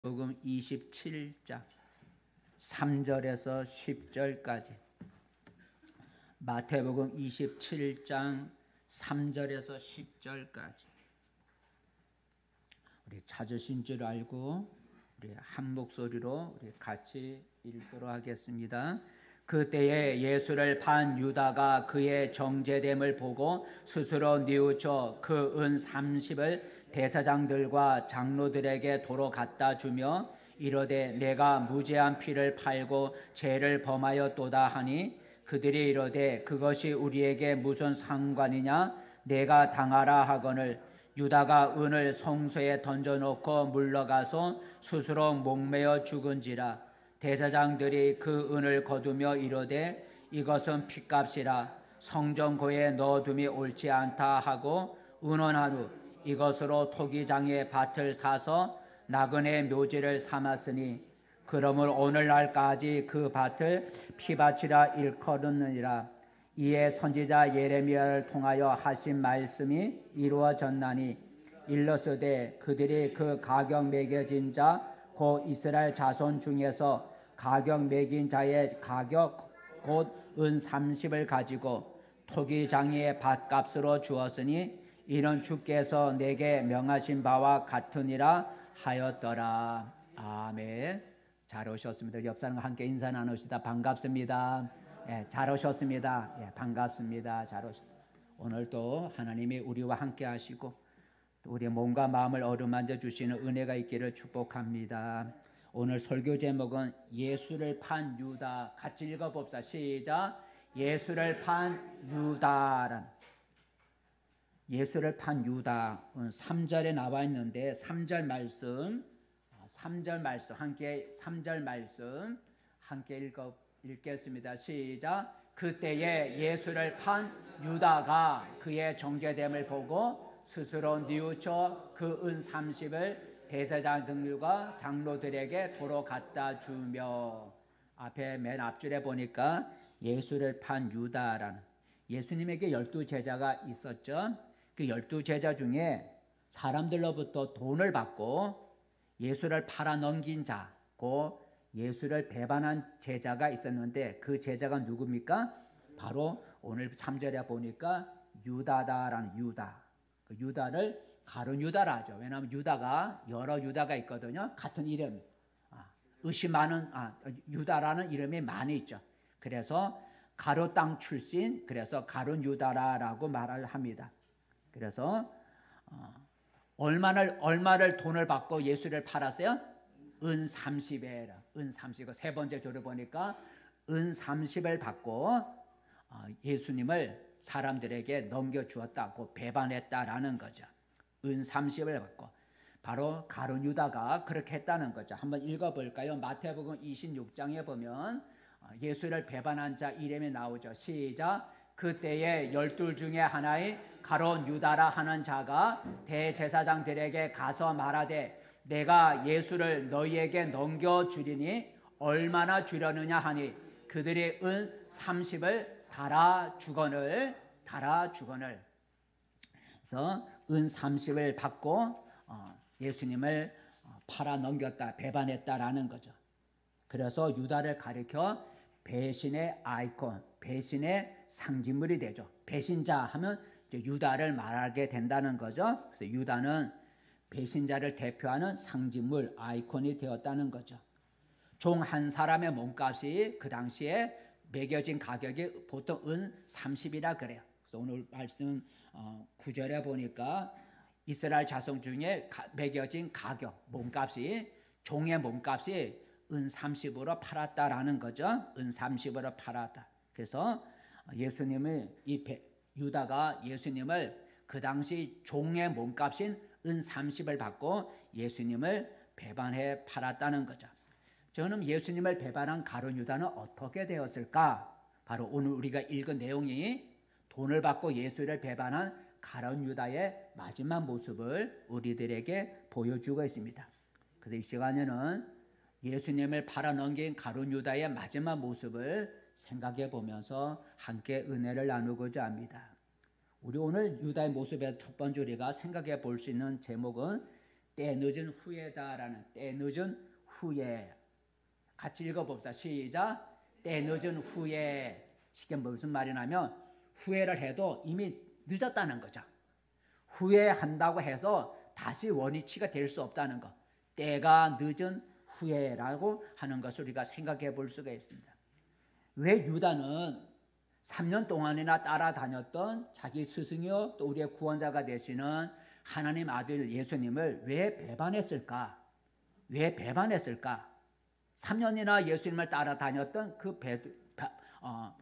복음 27장 3절에서 10절까지. 마태복음 27장 3절에서 10절까지. 우리 찾으신 줄 알고 우리 한 목소리로 우리 같이 읽도록 하겠습니다. 그때에 예수를 판 유다가 그의 정죄됨을 보고 스스로 뉘우쳐 그 은 30을 대사장들과 장로들에게 도로 갖다 주며 이르되 내가 무죄한 피를 팔고 죄를 범하였도다 하니 그들이 이르되 그것이 우리에게 무슨 상관이냐 내가 당하라 하거늘 유다가 은을 성소에 던져놓고 물러가서 스스로 목매어 죽은지라. 대사장들이 그 은을 거두며 이르되 이것은 핏값이라 성전고에 넣어둠이 옳지 않다 하고 은원하루 이것으로 토기장의 밭을 사서 나그네 묘지를 삼았으니 그러므 오늘날까지 그 밭을 피밭이라 일컬었느니라. 이에 선지자 예레미야를 통하여 하신 말씀이 이루어졌나니 일러스되 그들이 그 가격 매겨진 자 곧 이스라엘 자손 중에서 가격 매긴 자의 가격 곧 은 30을 가지고 토기장의 밭값으로 주었으니 이는 주께서 내게 명하신 바와 같으니라 하였더라. 아멘. 잘 오셨습니다. 옆 사람과 함께 인사 나누시다. 반갑습니다. 예, 잘 오셨습니다. 예, 반갑습니다. 잘 오셨습니다. 오늘도 하나님이 우리와 함께 하시고 우리의 몸과 마음을 어루만져 주시는 은혜가 있기를 축복합니다. 오늘 설교 제목은 예수를 판 유다. 같이 읽어봅시다. 시작. 예수를 판 유다란. 예수를 판 유다. 3절에 나와 있는데 3절 말씀 함께 3절 말씀 함께 읽겠습니다. 시작. 그때에 예수를 판 유다가 그의 정죄됨을 보고 스스로 뉘우쳐 그 은 30을 대제사장들과 장로들에게 도로 갖다 주며. 앞에 맨 앞줄에 보니까 예수를 판 유다라는, 예수님에게 12제자가 있었죠. 그 12제자 중에 사람들로부터 돈을 받고 예수를 팔아 넘긴 자, 그 예수를 배반한 제자가 있었는데 그 제자가 누굽니까? 바로 오늘 3절에 보니까 유다다라는 유다. 그 유다를 가룟 유다라 하죠. 왜냐하면 유다가 여러 유다가 있거든요. 같은 이름, 의심 많은 유다라는 이름이 많이 있죠. 그래서 가룟 땅 출신, 그래서 가룟 유다라고 말을 합니다. 그래서 얼마를 돈을 받고 예수를 팔았어요? 은 30에, 은 30. 세 번째 조를 보니까 은 30을 받고 예수님을 사람들에게 넘겨주었다고 배반했다라는 거죠. 은 30을 받고 바로 가룟 유다가 그렇게 했다는 거죠. 한번 읽어볼까요? 마태복음 26장에 보면 예수를 배반한 자 이름이 나오죠. 시작. 그때에 12 중에 하나의 가룟 유다라 하는 자가 대제사장들에게 가서 말하되 내가 예수를 너희에게 넘겨주리니 얼마나 주려느냐 하니 그들이 은 30을 달아 주거늘. 그래서 은 30을 받고 예수님을 팔아 넘겼다, 배반했다라는 거죠. 그래서 유다를 가리켜 배신의 아이콘, 배신의 상징물이 되죠. 배신자 하면 유다를 말하게 된다는 거죠. 그래서 유다는 배신자를 대표하는 상징물, 아이콘이 되었다는 거죠. 종 한 사람의 몸값이 그 당시에 매겨진 가격이 보통 은 30이라 그래요. 그래서 오늘 말씀 9절에 보니까 이스라엘 자손 중에 매겨진 가격, 몸값이, 종의 몸값이 은 30으로 팔았다라는 거죠. 은 30으로 팔았다. 그래서 유다가 예수님을 그 당시 종의 몸값인 은 30을 받고 예수님을 배반해 팔았다는 거죠. 저는 예수님을 배반한 가룟 유다는 어떻게 되었을까? 바로 오늘 우리가 읽은 내용이 돈을 받고 예수를 배반한 가룟 유다의 마지막 모습을 우리들에게 보여주고 있습니다. 그래서 이 시간에는 예수님을 팔아 넘긴 가룟 유다의 마지막 모습을 생각해 보면서 함께 은혜를 나누고자 합니다. 우리 오늘 유다의 모습의 첫 번째 우리가 생각해 볼 수 있는 제목은 때 늦은 후에다라는 때 늦은 후에 같이 읽어봅시다. 시작. 때 늦은 후에 이게 무슨 말이냐면 후회를 해도 이미 늦었다는 거죠. 후회한다고 해서 다시 원위치가 될 수 없다는 것. 때가 늦은 후회라고 하는 것을 우리가 생각해 볼 수가 있습니다. 왜 유다는 3년 동안이나 따라다녔던 자기 스승이요 또 우리의 구원자가 되시는 하나님 아들 예수님을 왜 배반했을까? 왜 배반했을까? 3년이나 예수님을 따라다녔던 그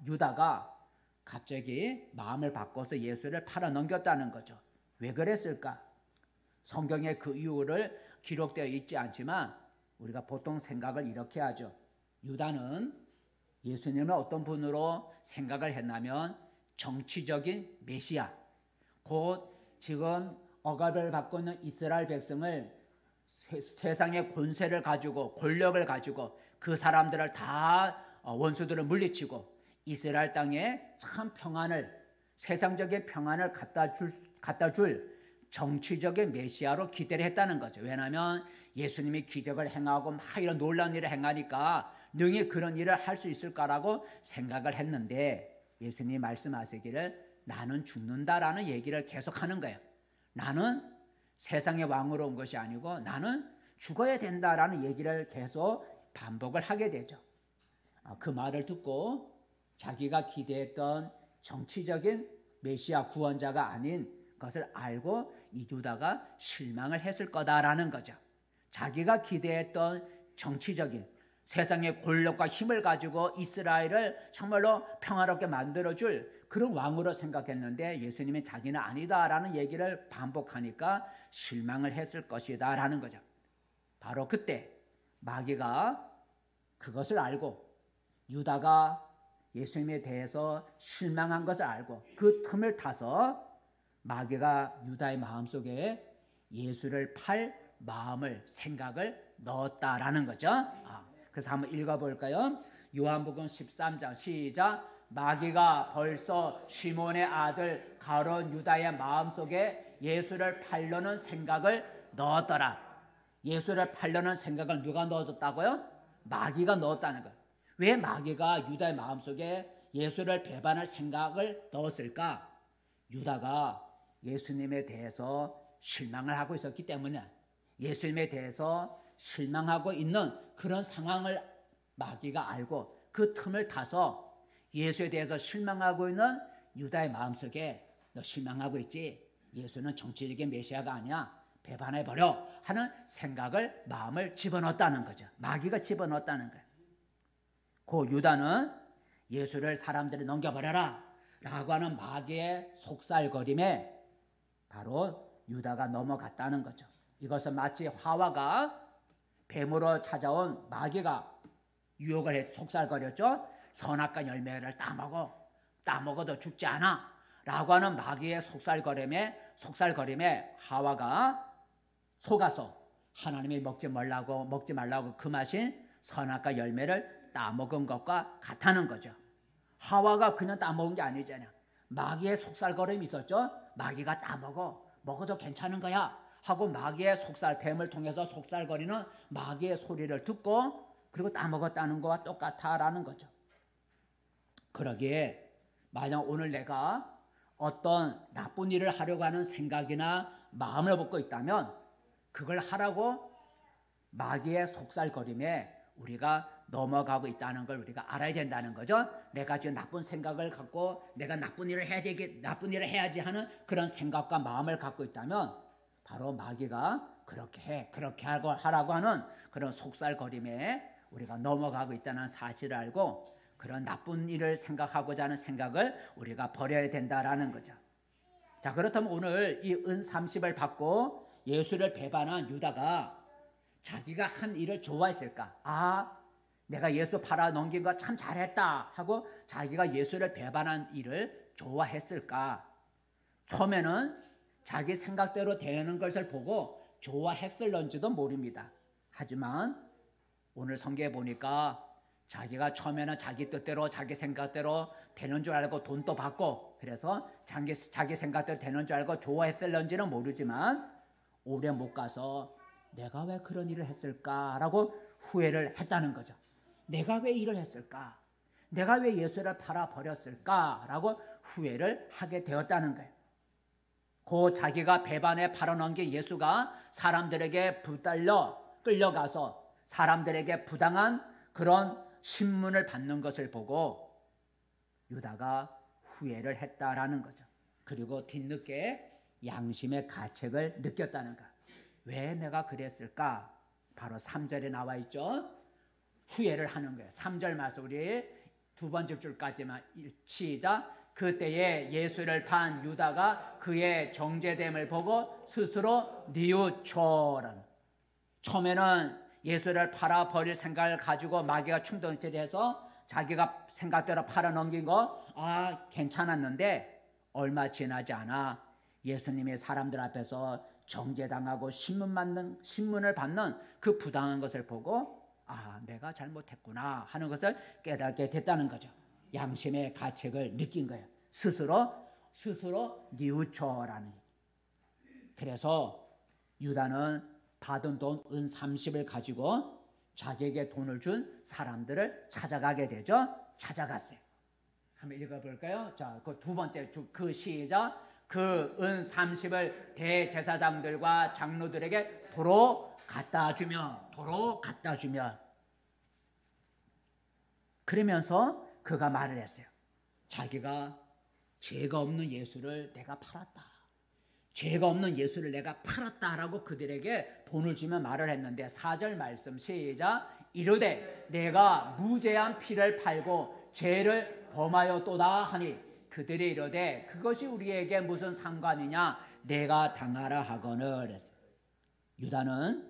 유다가 갑자기 마음을 바꿔서 예수를 팔아넘겼다는 거죠. 왜 그랬을까? 성경에 그 이유를 기록되어 있지 않지만 우리가 보통 생각을 이렇게 하죠. 유다는 예수님을 어떤 분으로 생각을 했냐면 정치적인 메시아, 곧 지금 억압을 받고 있는 이스라엘 백성을 세상의 권세를 가지고 권력을 가지고 그 사람들을 다 원수들을 물리치고 이스라엘 땅에 참 평안을 세상적인 평안을 갖다 줄 정치적인 메시아로 기대를 했다는 거죠. 왜냐하면 예수님이 기적을 행하고 막 이런 놀라운 일을 행하니까 능히 그런 일을 할 수 있을까라고 생각을 했는데 예수님이 말씀하시기를 나는 죽는다라는 얘기를 계속하는 거예요. 나는 세상의 왕으로 온 것이 아니고 나는 죽어야 된다라는 얘기를 계속 반복을 하게 되죠. 그 말을 듣고 자기가 기대했던 정치적인 메시아 구원자가 아닌 것을 알고 이 유다가 실망을 했을 거다라는 거죠. 자기가 기대했던 정치적인 세상의 권력과 힘을 가지고 이스라엘을 정말로 평화롭게 만들어줄 그런 왕으로 생각했는데 예수님이 자기는 아니다라는 얘기를 반복하니까 실망을 했을 것이다 라는 거죠. 바로 그때 마귀가 그것을 알고 유다가 예수님에 대해서 실망한 것을 알고 그 틈을 타서 마귀가 유다의 마음속에 예수를 팔 마음을 생각을 넣었다라는 거죠. 그래서 한번 읽어볼까요? 요한복음 13장 시작. 마귀가 벌써 시몬의 아들 가룟 유다의 마음속에 예수를 팔려는 생각을 넣었더라. 예수를 팔려는 생각을 누가 넣었다고요? 마귀가 넣었다는 거예요. 왜 마귀가 유다의 마음속에 예수를 배반할 생각을 넣었을까? 유다가 예수님에 대해서 실망을 하고 있었기 때문에 예수님에 대해서 실망하고 있는 그런 상황을 마귀가 알고 그 틈을 타서 예수에 대해서 실망하고 있는 유다의 마음속에 너 실망하고 있지? 예수는 정치적인 메시아가 아니야. 배반해버려 하는 생각을 마음을 집어넣었다는 거죠. 마귀가 집어넣었다는 거예요. 그 유다는 예수를 사람들이 넘겨버려라 라고 하는 마귀의 속살거림에 바로 유다가 넘어갔다는 거죠. 이것은 마치 화와가 뱀으로 찾아온 마귀가 유혹을 해 속살거렸죠. 선악과 열매를 따먹어도 죽지 않아 라고 하는 마귀의 속살거림에 하와가 속아서 하나님이 먹지 말라고 금하신 선악과 열매를 따먹은 것과 같다는 거죠. 하와가 그냥 따먹은 게 아니잖아요. 마귀의 속살거림이 있었죠. 마귀가 먹어도 괜찮은 거야 하고 마귀의 뱀을 통해서 속살거리는 마귀의 소리를 듣고 그리고 따먹었다는 것과 똑같다라는 거죠. 그러기에 만약 오늘 내가 어떤 나쁜 일을 하려고 하는 생각이나 마음을 먹고 있다면 그걸 하라고 마귀의 속살거림에 우리가 넘어가고 있다는 걸 우리가 알아야 된다는 거죠. 내가 지금 나쁜 생각을 갖고 내가 나쁜 일을 해야지 하는 그런 생각과 마음을 갖고 있다면 바로 마귀가 그렇게 하라고 하는 그런 속살거림에 우리가 넘어가고 있다는 사실을 알고 그런 나쁜 일을 생각하고자 하는 생각을 우리가 버려야 된다라는 거죠. 자, 그렇다면 오늘 이 은 30을 받고 예수를 배반한 유다가 자기가 한 일을 좋아했을까? 내가 예수 팔아 넘긴 거 참 잘했다 하고 자기가 예수를 배반한 일을 좋아했을까? 처음에는 자기 생각대로 되는 것을 보고 좋아했을런지도 모릅니다. 하지만 오늘 성경에 보니까 자기가 처음에는 자기 뜻대로 자기 생각대로 되는 줄 알고 돈도 받고 그래서 자기 생각대로 되는 줄 알고 좋아했을런지는 모르지만 오래 못 가서 내가 왜 그런 일을 했을까라고 후회를 했다는 거죠. 내가 왜 일을 했을까? 내가 왜 예수를 팔아버렸을까라고 후회를 하게 되었다는 거예요. 그 자기가 배반에 팔아넘긴 예수가 사람들에게 붙들려 끌려가서 사람들에게 부당한 그런 신문을 받는 것을 보고 유다가 후회를 했다라는 거죠. 그리고 뒤늦게 양심의 가책을 느꼈다는 것. 왜 내가 그랬을까? 바로 3절에 나와 있죠. 후회를 하는 거예요. 3절 말씀 우리 두 번째 줄까지만 시작. 그때에 예수를 판 유다가 그의 정죄됨을 보고 스스로 뉘우쳐라는. 처음에는 예수를 팔아버릴 생각을 가지고 마귀가 충동질해서 자기가 생각대로 팔아넘긴 거 괜찮았는데 얼마 지나지 않아 예수님이 사람들 앞에서 정죄당하고 신문을 받는 그 부당한 것을 보고 내가 잘못했구나 하는 것을 깨닫게 됐다는 거죠. 양심의 가책을 느낀 거예요. 스스로 뉘우쳐라는. 그래서 유다는 받은 돈 은 30을 가지고 자기에게 돈을 준 사람들을 찾아가게 되죠. 찾아갔어요. 한번 읽어볼까요? 자, 그 두 번째 그 시작. 그 은 30을 대제사장들과 장로들에게 도로 갖다 주며 그러면서 그가 말을 했어요. 자기가 죄가 없는 예수를 내가 팔았다. 죄가 없는 예수를 내가 팔았다라고 그들에게 돈을 주며 말을 했는데 4절 말씀 시작. 이르되 내가 무죄한 피를 팔고 죄를 범하였도다 하니 그들이 이르되 그것이 우리에게 무슨 상관이냐 내가 당하라 하거늘 했어요. 유다는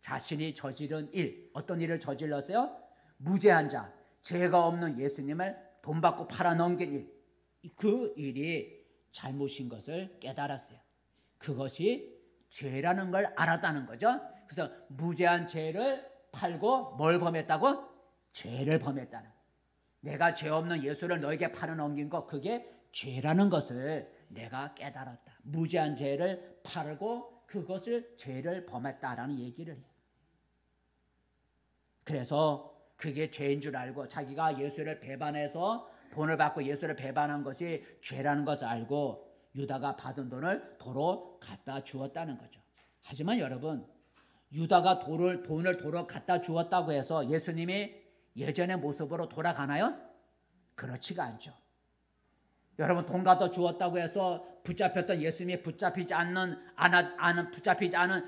자신이 저지른 일, 어떤 일을 저질렀어요? 무죄한 자, 죄가 없는 예수님을 돈 받고 팔아넘긴 일, 그 일이 잘못인 것을 깨달았어요. 그것이 죄라는 걸 알았다는 거죠. 그래서 무죄한 죄를 팔고 뭘 범했다고? 죄를 범했다는. 내가 죄 없는 예수를 너에게 팔아넘긴 것, 그게 죄라는 것을 내가 깨달았다. 무죄한 죄를 팔고 그것을 죄를 범했다라는 얘기를 해요. 그래서 그게 죄인 줄 알고 자기가 예수를 배반해서 돈을 받고 예수를 배반한 것이 죄라는 것을 알고 유다가 받은 돈을 도로 갖다 주었다는 거죠. 하지만 여러분, 유다가 돈을 도로 갖다 주었다고 해서 예수님이 예전의 모습으로 돌아가나요? 그렇지가 않죠. 여러분, 돈 갖다 주었다고 해서 붙잡혔던 예수님이 붙잡히지 않는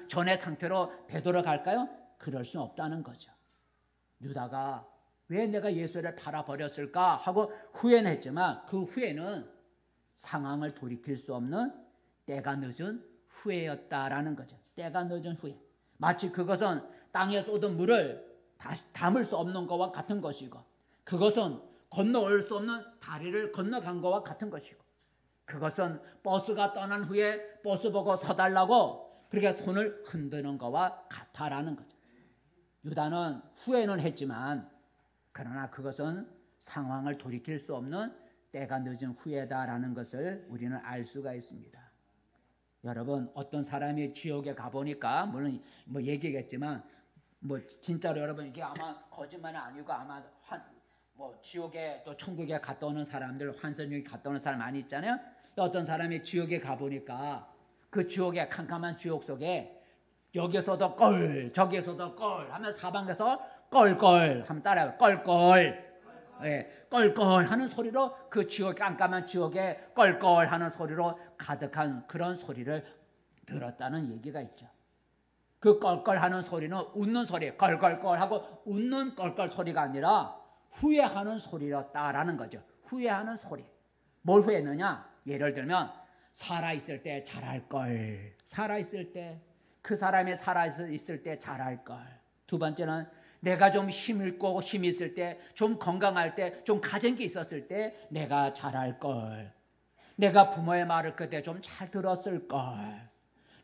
전의 상태로 되돌아갈까요? 그럴 수 없다는 거죠. 유다가 왜 내가 예수를 팔아버렸을까 하고 후회는 했지만 그 후회는 상황을 돌이킬 수 없는 때가 늦은 후회였다라는 거죠. 때가 늦은 후회. 마치 그것은 땅에 쏟은 물을 다시 담을 수 없는 것과 같은 것이고 그것은 건너올 수 없는 다리를 건너간 것과 같은 것이고 그것은 버스가 떠난 후에 버스 보고 서달라고 그렇게 손을 흔드는 것과 같다라는 거죠. 유다는 후회는 했지만 그러나 그것은 상황을 돌이킬 수 없는 때가 늦은 후회다라는 것을 우리는 알 수가 있습니다. 여러분, 어떤 사람이 지옥에 가보니까 물론 얘기겠지만 진짜로 여러분 이게 아마 거짓말은 아니고 아마 지옥에 또 천국에 갔다 오는 사람들 환선 중에 갔다 오는 사람 많이 있잖아요. 어떤 사람이 지옥에 가보니까 그 지옥의 캄캄한 지옥 속에 여기서도 껄 저기서도 껄 하면 사방에서 껄껄 하면 따라해요. 껄껄. 예, 껄껄 하는 소리로 그 지옥 깜깜한 지옥에 껄껄 하는 소리로 가득한 그런 소리를 들었다는 얘기가 있죠. 그 껄껄 하는 소리는 웃는 소리, 껄껄껄 하고 웃는 껄껄 소리가 아니라 후회하는 소리였다라는 거죠. 후회하는 소리. 뭘 후회했느냐? 예를 들면 살아있을 때 잘할 걸. 살아있을 때 그 사람이 살아있을 때 잘할 걸. 두 번째는 내가 좀 힘있고 힘 있을 때, 좀 건강할 때, 좀 가진 게 있었을 때 내가 잘할 걸. 내가 부모의 말을 그때 좀 잘 들었을 걸.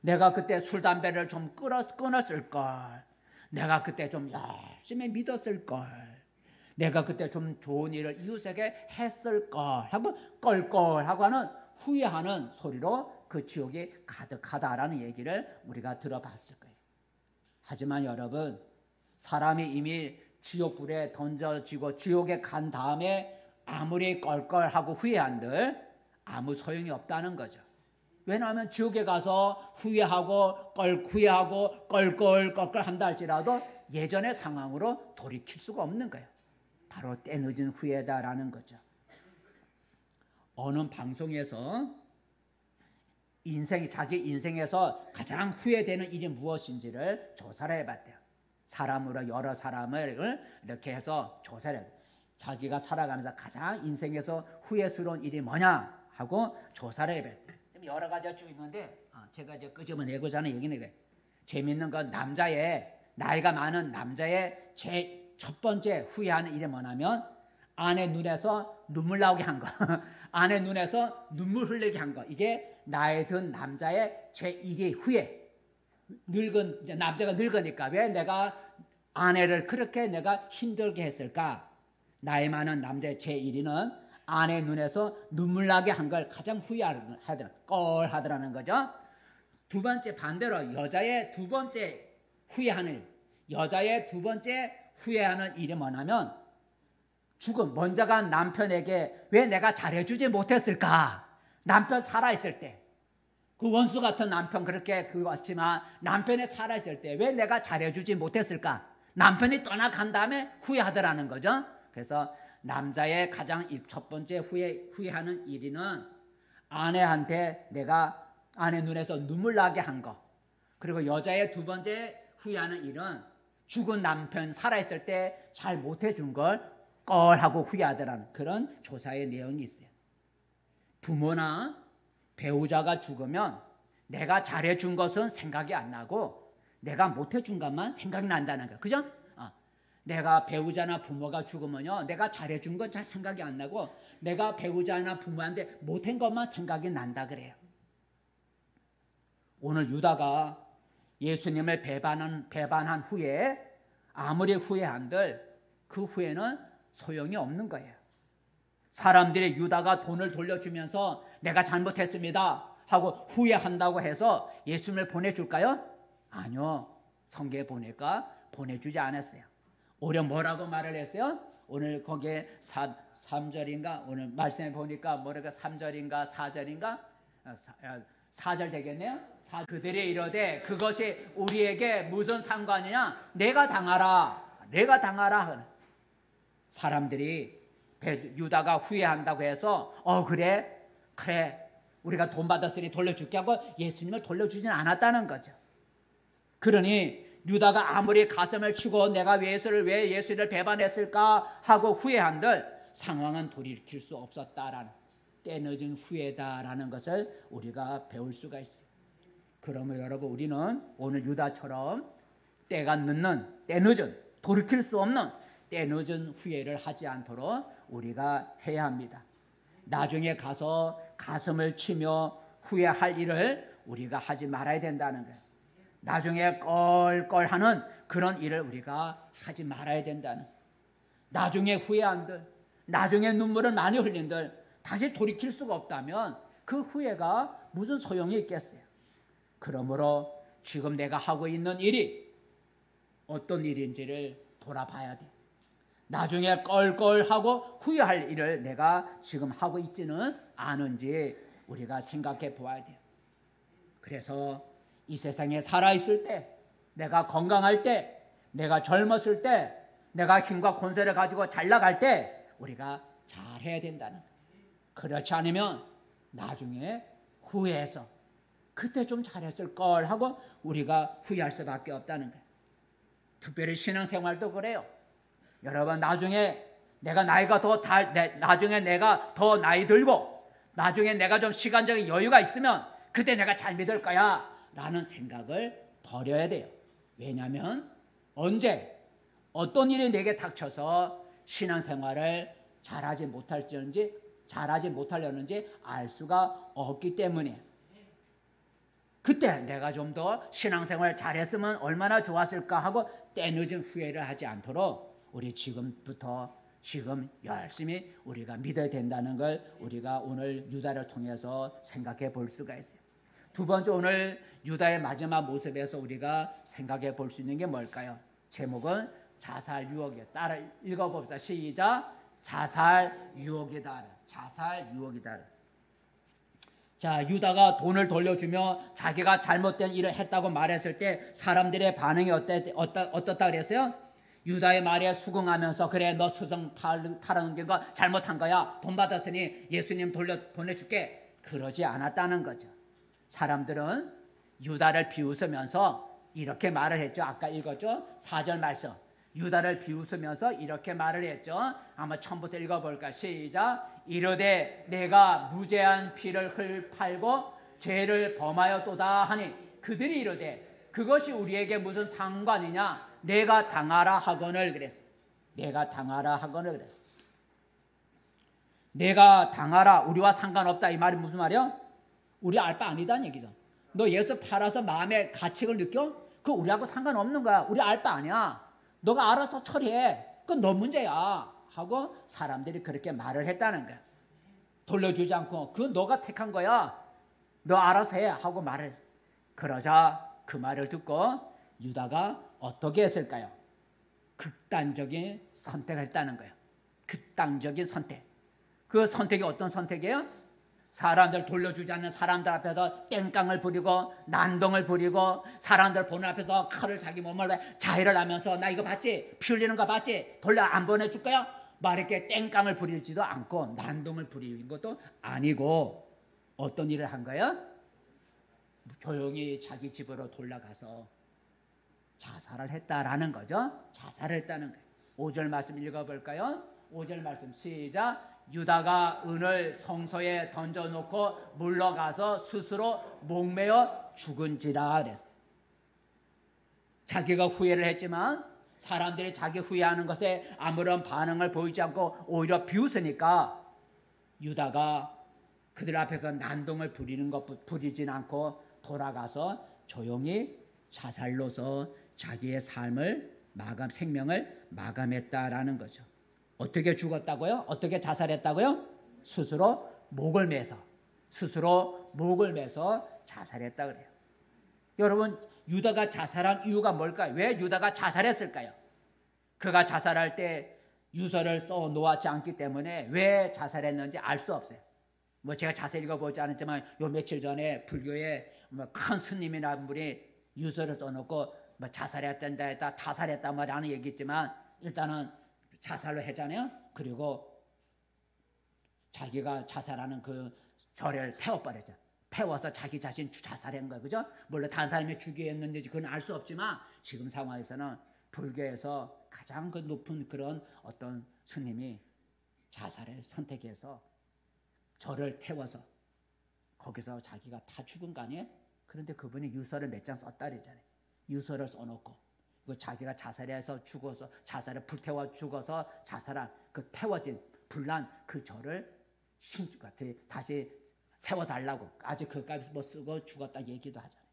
내가 그때 술, 담배를 좀 끊었을 걸. 내가 그때 좀 열심히 믿었을 걸. 내가 그때 좀 좋은 일을 이웃에게 했을 걸. 하고 껄껄 하고 하는 후회하는 소리로 그 지옥이 가득하다라는 얘기를 우리가 들어봤을 거예요. 하지만 여러분, 사람이 이미 지옥불에 던져지고 지옥에 간 다음에 아무리 껄껄하고 후회한들 아무 소용이 없다는 거죠. 왜냐하면 지옥에 가서 후회하고 껄껄 한다 할지라도 예전의 상황으로 돌이킬 수가 없는 거예요. 바로 때늦은 후회다라는 거죠. 어느 방송에서 자기 인생에서 가장 후회되는 일이 무엇인지를 조사를 해봤대요. 사람으로 여러 사람을 이렇게 해서 조사를 해요. 자기가 살아가면서 가장 인생에서 후회스러운 일이 뭐냐 하고 조사를 해봤대요. 여러 가지가 쭉 있는데 제가 이제 끄집어내고자 하는 얘기는 재밌는 건 나이가 많은 남자의 제 첫 번째 후회하는 일이 뭐냐면 아내 눈에서 눈물 나오게 한 거. 아내 눈에서 눈물 흘리게 한 거. 이게 나이 든 남자의 제1위 후회. 남자가 늙으니까 왜 내가 아내를 그렇게 내가 힘들게 했을까? 나이 많은 남자의 제1위는 아내 눈에서 눈물 나게 한 걸 가장 후회하더라는 거죠. 두 번째 반대로 여자의 두 번째 후회하는 일이 뭐냐면 죽음. 먼저 간 남편에게 왜 내가 잘해주지 못했을까? 남편 살아있을 때. 그 원수 같은 남편 그렇게 그렇지만 남편이 살아있을 때 왜 내가 잘해주지 못했을까? 남편이 떠나간 다음에 후회하더라는 거죠. 그래서 남자의 가장 첫 번째 후회하는 일은 아내한테 내가 아내 눈에서 눈물 나게 한 거. 그리고 여자의 두 번째 후회하는 일은 죽은 남편 살아있을 때 잘 못해준 걸 껄하고 후회하더라는 그런 조사의 내용이 있어요. 부모나 배우자가 죽으면 내가 잘해준 것은 생각이 안 나고 내가 못해준 것만 생각이 난다는 거예요. 그죠? 내가 배우자나 부모가 죽으면요, 내가 잘해준 건 잘 생각이 안 나고 내가 배우자나 부모한테 못한 것만 생각이 난다 그래요. 오늘 유다가 예수님을 배반한 후에 아무리 후회한들 그 후회는 소용이 없는 거예요. 사람들이 유다가 돈을 돌려주면서 내가 잘못했습니다 하고 후회한다고 해서 예수님을 보내줄까요? 아니요. 성경에 보니까 보내주지 않았어요. 오히려 뭐라고 말을 했어요? 오늘 거기에 3절인가 오늘 말씀에 보니까 뭐랄까 3절인가 4절인가 4절 되겠네요. 그들이 이르되 그것이 우리에게 무슨 상관이냐? 내가 당하라. 사람들이 유다가 후회한다고 해서 그래 우리가 돈 받았으니 돌려줄게 하고 예수님을 돌려주진 않았다는 거죠. 그러니 유다가 아무리 가슴을 치고 내가 왜 예수를 배반했을까 하고 후회한들 상황은 돌이킬 수 없었다라는 때늦은 후회다라는 것을 우리가 배울 수가 있어요. 그러면 여러분 우리는 오늘 유다처럼 때늦은 돌이킬 수 없는 때늦은 후회를 하지 않도록 우리가 해야 합니다. 나중에 가서 가슴을 치며 후회할 일을 우리가 하지 말아야 된다는 거예요. 나중에 껄껄하는 그런 일을 우리가 하지 말아야 된다는 거예요. 나중에 후회한들, 나중에 눈물을 많이 흘린들 다시 돌이킬 수가 없다면 그 후회가 무슨 소용이 있겠어요. 그러므로 지금 내가 하고 있는 일이 어떤 일인지를 돌아봐야 돼. 나중에 껄껄하고 후회할 일을 내가 지금 하고 있지는 않은지 우리가 생각해 보아야 돼요. 그래서 이 세상에 살아있을 때, 내가 건강할 때, 내가 젊었을 때, 내가 힘과 권세를 가지고 잘 나갈 때 우리가 잘해야 된다는 거예요. 그렇지 않으면 나중에 후회해서 그때 좀 잘했을 걸 하고 우리가 후회할 수밖에 없다는 거예요. 특별히 신앙생활도 그래요. 여러분 나중에 내가 더 나이 들고 나중에 내가 좀 시간적인 여유가 있으면 그때 내가 잘 믿을 거야 라는 생각을 버려야 돼요. 왜냐하면 언제 어떤 일이 내게 닥쳐서 신앙생활을 잘하지 못하려는지 알 수가 없기 때문에 그때 내가 좀 더 신앙생활 잘했으면 얼마나 좋았을까 하고 때늦은 후회를 하지 않도록 우리 지금 열심히 우리가 믿어야 된다는 걸 우리가 오늘 유다를 통해서 생각해 볼 수가 있어요. 두 번째, 오늘 유다의 마지막 모습에서 우리가 생각해 볼 수 있는 게 뭘까요? 제목은 자살 유혹이에요. 따라 읽어봅시다. 시작. 자살 유혹이다. 자살 유혹이다. 자, 유다가 돈을 돌려주며 자기가 잘못된 일을 했다고 말했을 때 사람들의 반응이 어떻다 그랬어요? 유다의 말에 수긍하면서, 그래, 너 스승 팔아넘긴 거 잘못한 거야, 돈 받았으니 예수님 보내줄게, 그러지 않았다는 거죠. 사람들은 유다를 비웃으면서 이렇게 말을 했죠. 아까 읽었죠? 4절 말씀. 유다를 비웃으면서 이렇게 말을 했죠. 한번 처음부터 읽어볼까? 시작. 이르되 내가 무죄한 피를 팔고 죄를 범하였도다 하니 그들이 이르되 그것이 우리에게 무슨 상관이냐? 내가 당하라 하거늘 그랬어. 내가 당하라 하거늘 그랬어. 내가 당하라, 우리와 상관없다, 이 말이 무슨 말이야? 우리 알 바 아니다는 얘기죠. 너 예수 팔아서 마음의 가책을 느껴? 그거 우리하고 상관없는 거야. 우리 알 바 아니야. 너가 알아서 처리해. 그건 너 문제야 하고 사람들이 그렇게 말을 했다는 거야. 돌려주지 않고 그건 너가 택한 거야, 너 알아서 해 하고 말을 했어. 그러자 그 말을 듣고 유다가 어떻게 했을까요? 극단적인 선택을 했다는 거예요. 극단적인 선택. 그 선택이 어떤 선택이에요? 사람들 돌려주지 않는 사람들 앞에서 땡깡을 부리고 난동을 부리고 사람들 보는 앞에서 칼을 자기 몸을 자해를 하면서, 나 이거 봤지? 피 흘리는 거 봤지? 돌려 안 보내줄 거야? 막 이렇게 땡깡을 부리지도 않고 난동을 부리는 것도 아니고 어떤 일을 한 거야? 조용히 자기 집으로 돌아가서 자살을 했다라는 거죠. 자살을 했다는 거예요. 5절 말씀 읽어볼까요? 5절 말씀 시작. 유다가 은을 성소에 던져놓고 물러가서 스스로 목매어 죽은지라 그랬어요. 자기가 후회를 했지만 사람들이 자기 후회하는 것에 아무런 반응을 보이지 않고 오히려 비웃으니까 유다가 그들 앞에서 난동을 부리진 않고 돌아가서 조용히 자살로서 자기의 생명을 마감했다라는 거죠. 어떻게 죽었다고요? 어떻게 자살했다고요? 스스로 목을 매서 자살했다 그래요. 여러분, 유다가 자살한 이유가 뭘까요? 왜 유다가 자살했을까요? 그가 자살할 때 유서를 써 놓았지 않기 때문에 왜 자살했는지 알 수 없어요. 뭐 제가 자세히 읽어보지 않았지만 요 며칠 전에 불교의 큰 스님이나 분이 유서를 써놓고 뭐 자살했단다 했다 타살했다 뭐라는 얘기 있지만, 일단은 자살로 했잖아요. 그리고 자기가 자살하는 그 절을 태워버렸죠. 태워서 자기 자신 자살한 거예요. 그죠? 물론 다른 사람이 죽였는지 그건 알 수 없지만 지금 상황에서는 불교에서 가장 그 높은 그런 어떤 스님이 자살을 선택해서 절을 태워서 거기서 자기가 다 죽은 거 아니에요? 그런데 그분이 유서를 몇 장 썼다 그랬잖아요. 유서를 써놓고 그 자기가 자살해서 죽어서, 자살을 불태워 죽어서 자살한 그 태워진 불난 그 절을 다시 세워달라고 아직 그까지 못 쓰고 죽었다 얘기도 하잖아요.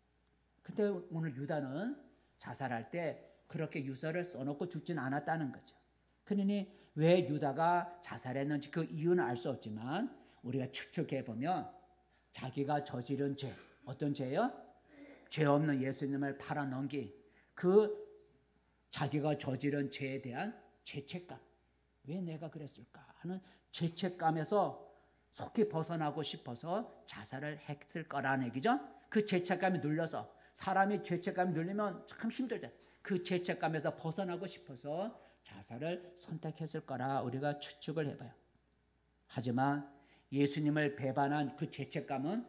근데 오늘 유다는 자살할 때 그렇게 유서를 써놓고 죽진 않았다는 거죠. 그러니 왜 유다가 자살했는지 그 이유는 알 수 없지만 우리가 추측해 보면 자기가 저지른 죄, 어떤 죄요? 죄 없는 예수님을 팔아넘긴 그 자기가 저지른 죄에 대한 죄책감, 왜 내가 그랬을까 하는 죄책감에서 속히 벗어나고 싶어서 자살을 했을 거라는 얘기죠. 그 죄책감이 눌려서, 사람이 죄책감이 눌리면 참 힘들죠. 그 죄책감에서 벗어나고 싶어서 자살을 선택했을 거라 우리가 추측을 해봐요. 하지만 예수님을 배반한 그 죄책감은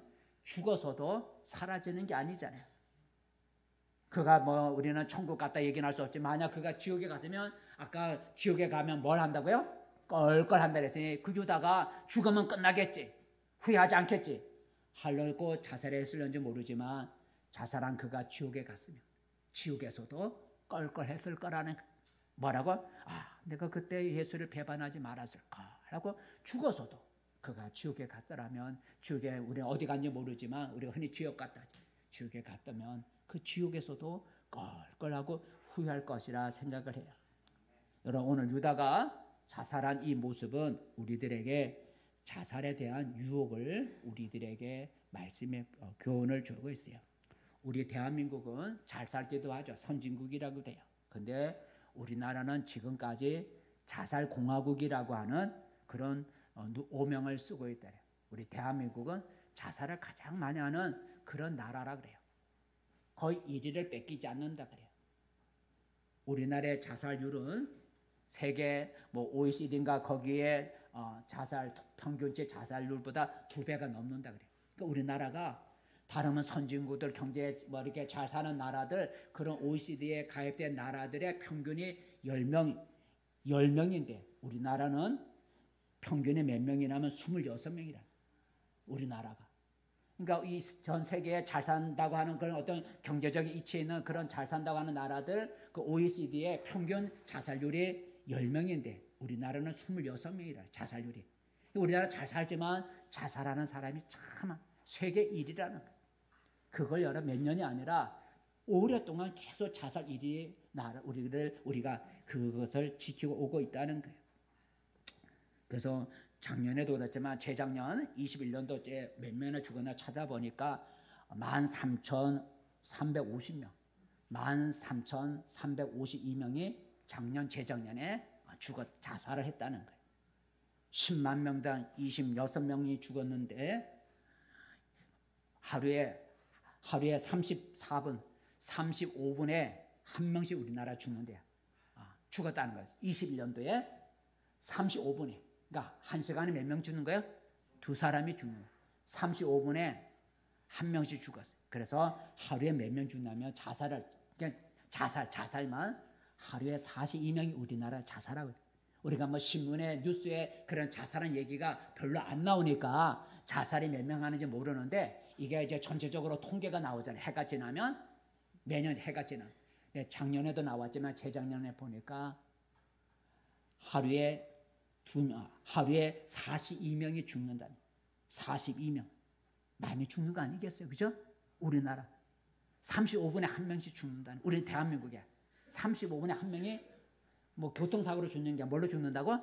죽어서도 사라지는 게 아니잖아요. 그가 뭐 우리는 천국 갔다 얘기는 할 수 없지만 만약 그가 지옥에 갔으면, 아까 지옥에 가면 뭘 한다고요? 껄껄한다 그랬으니 그 유다가 죽으면 끝나겠지, 후회하지 않겠지 하려고 자살했을는지 모르지만 자살한 그가 지옥에 갔으면 지옥에서도 껄껄했을 거라는, 뭐라고? 내가 그때 예수를 배반하지 말았을까 라고 죽어서도 그가 지옥에 갔더라면, 지옥에 우리는 어디 갔는지 모르지만 우리가 흔히 지옥 갔다 하죠. 지옥에 갔다면 그 지옥에서도 껄껄하고 후회할 것이라 생각을 해요. 여러분, 오늘 유다가 자살한 이 모습은 우리들에게 자살에 대한 유혹을 우리들에게 말씀에 교훈을 주고 있어요. 우리 대한민국은 잘 살기도 하죠. 선진국이라고 돼요. 근데 우리나라는 지금까지 자살공화국이라고 하는 그런 오명을 쓰고 있다. 우리 대한민국은 자살을 가장 많이 하는 그런 나라라 그래요. 거의 1위를 뺏기지 않는다 그래요. 우리나라의 자살률은 세계 OECD인가 거기에 자살 평균치 자살률보다 2배가 넘는다 그래요. 그러니까 우리나라가 다른 선진국들 경제 이렇게 잘 사는 나라들 그런 OECD에 가입된 나라들의 평균이 10명인데 우리나라는 평균이 몇 명이냐면 26명이라. 우리나라가. 그러니까 이 전 세계에 잘 산다고 하는 그런 어떤 경제적인 이치에 있는 그런 잘 산다고 하는 나라들 그 OECD의 평균 자살률이 10명인데 우리나라는 26명이라 자살률이. 우리나라 잘 살지만 자살하는 사람이 참 세계 1위라는 거예요. 그걸 여러 몇 년이 아니라 오랫동안 계속 자살 1위 나라 우리가 그것을 지키고 오고 있다는 거예요. 그래서 작년에도 그렇지만 재작년 21년도에 몇 명이나 죽었나 찾아보니까 13,350명, 13,352명이 재작년에 자살을 했다는 거예요. 10만 명당 26명이 죽었는데 하루에 34분, 35분에 한 명씩 우리나라 죽는데요. 죽었다는 거예요. 21년도에 35분에. 그러니까 한 시간에 몇 명 죽는 거예요? 2사람이 죽는 거예요. 35분에 한 명씩 죽었어요. 그래서 하루에 몇 명 죽냐면 자살만 하루에 42명이 우리나라 자살하고 있어요. 우리가 신문에 뉴스에 그런 자살한 얘기가 별로 안 나오니까 자살이 몇 명 하는지 모르는데 이게 이제 전체적으로 통계가 나오잖아요. 해가 지나면 매년 해가 지나면. 작년에도 나왔지만 재작년에 보니까 하루에 42명이 죽는다. 42명. 많이 죽는 거 아니겠어요? 그죠? 우리나라. 35분에 한 명씩 죽는다. 우리 대한민국이야. 35분에 한 명이 교통사고로 죽는 게 뭘로 죽는다고?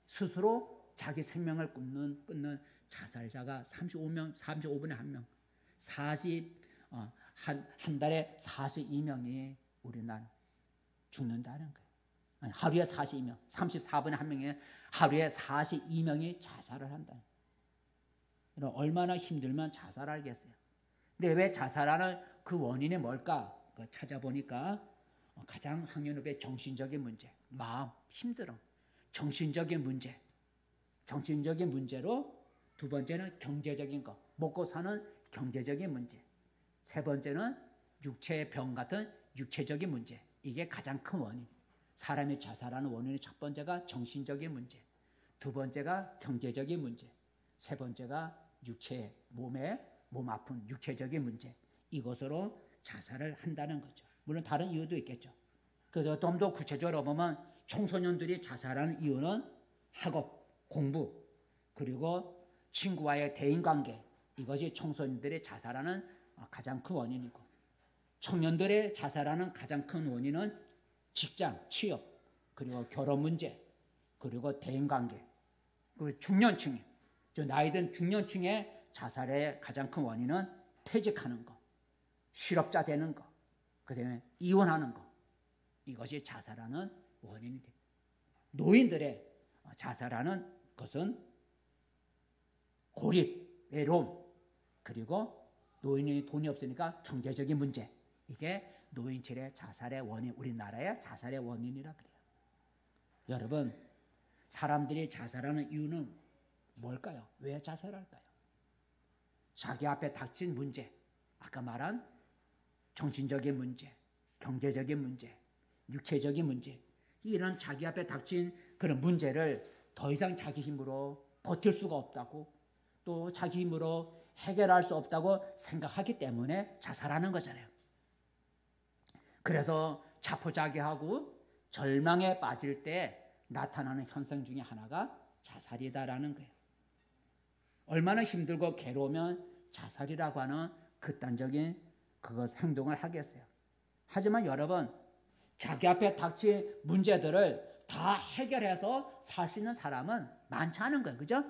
스스로 자기 생명을 끊는 자살자가 35분에 한 명. 한 달에 42명이 우리나라 죽는다는 거예요. 아니, 하루에 42명, 34분에 한 명이 하루에 42명이 자살을 한다. 얼마나 힘들면 자살하겠어요. 근데 왜 자살하는 그 원인이 뭘까? 찾아보니까 가장 항연업의 정신적인 문제, 마음, 힘들어. 정신적인 문제로 두 번째는 경제적인 거, 먹고 사는 경제적인 문제. 세 번째는 육체의 병 같은 육체적인 문제. 이게 가장 큰 원인. 사람이 자살하는 원인의 첫 번째가 정신적인 문제, 두 번째가 경제적인 문제, 세 번째가 몸 아픈 육체적인 문제. 이것으로 자살을 한다는 거죠. 물론 다른 이유도 있겠죠. 그래서 좀 더 구체적으로 보면 청소년들이 자살하는 이유는 학업, 공부, 그리고 친구와의 대인관계. 이것이 청소년들이 자살하는 가장 큰 원인이고, 청년들의 자살하는 가장 큰 원인은 직장, 취업, 그리고 결혼 문제, 그리고 대인관계. 그리고 중년층, 나이든 중년층의 자살의 가장 큰 원인은 퇴직하는 거, 실업자 되는 거, 그다음에 이혼하는 거. 이것이 자살하는 원인이 됩니다. 노인들의 자살하는 것은 고립, 외로움, 그리고 노인이 돈이 없으니까 경제적인 문제. 이게 노인층의 자살의 원인, 우리나라의 자살의 원인이라 그래요. 여러분, 사람들이 자살하는 이유는 뭘까요? 왜 자살할까요? 자기 앞에 닥친 문제, 아까 말한 정신적인 문제, 경제적인 문제, 육체적인 문제, 이런 자기 앞에 닥친 그런 문제를 더 이상 자기 힘으로 버틸 수가 없다고, 또 자기 힘으로 해결할 수 없다고 생각하기 때문에 자살하는 거잖아요. 그래서 자포자기하고 절망에 빠질 때 나타나는 현상 중에 하나가 자살이다라는 거예요. 얼마나 힘들고 괴로우면 자살이라고 하는 극단적인 행동을 하겠어요. 하지만 여러분, 자기 앞에 닥친 문제들을 다 해결해서 살 수 있는 사람은 많지 않은 거예요. 그죠?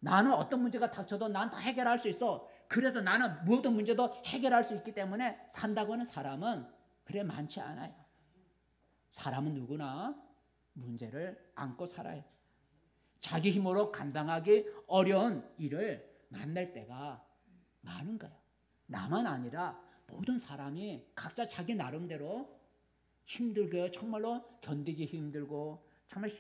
나는 어떤 문제가 닥쳐도 난 다 해결할 수 있어. 그래서 나는 모든 문제도 해결할 수 있기 때문에 산다고 하는 사람은 그래 많지 않아요. 사람은 누구나 문제를 안고 살아요. 자기 힘으로 감당하기 어려운 일을 만날 때가 많은 거예요. 나만 아니라 모든 사람이 각자 자기 나름대로 힘들게 정말로 견디기 힘들고 정말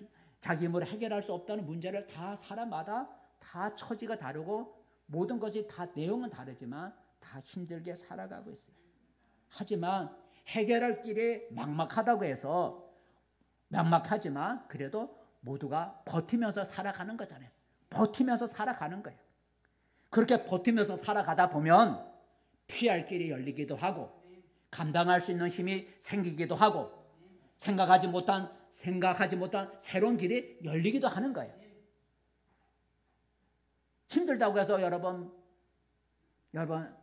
자기 힘으로 해결할 수 없다는 문제를 다 사람마다 다 처지가 다르고 모든 것이 다 내용은 다르지만 다 힘들게 살아가고 있어요. 하지만 해결할 길이 막막하다고 해서 막막하지만 그래도 모두가 버티면서 살아가는 거잖아요. 버티면서 살아가는 거예요. 그렇게 버티면서 살아가다 보면 피할 길이 열리기도 하고 감당할 수 있는 힘이 생기기도 하고 생각하지 못한 새로운 길이 열리기도 하는 거예요. 힘들다고 해서 여러분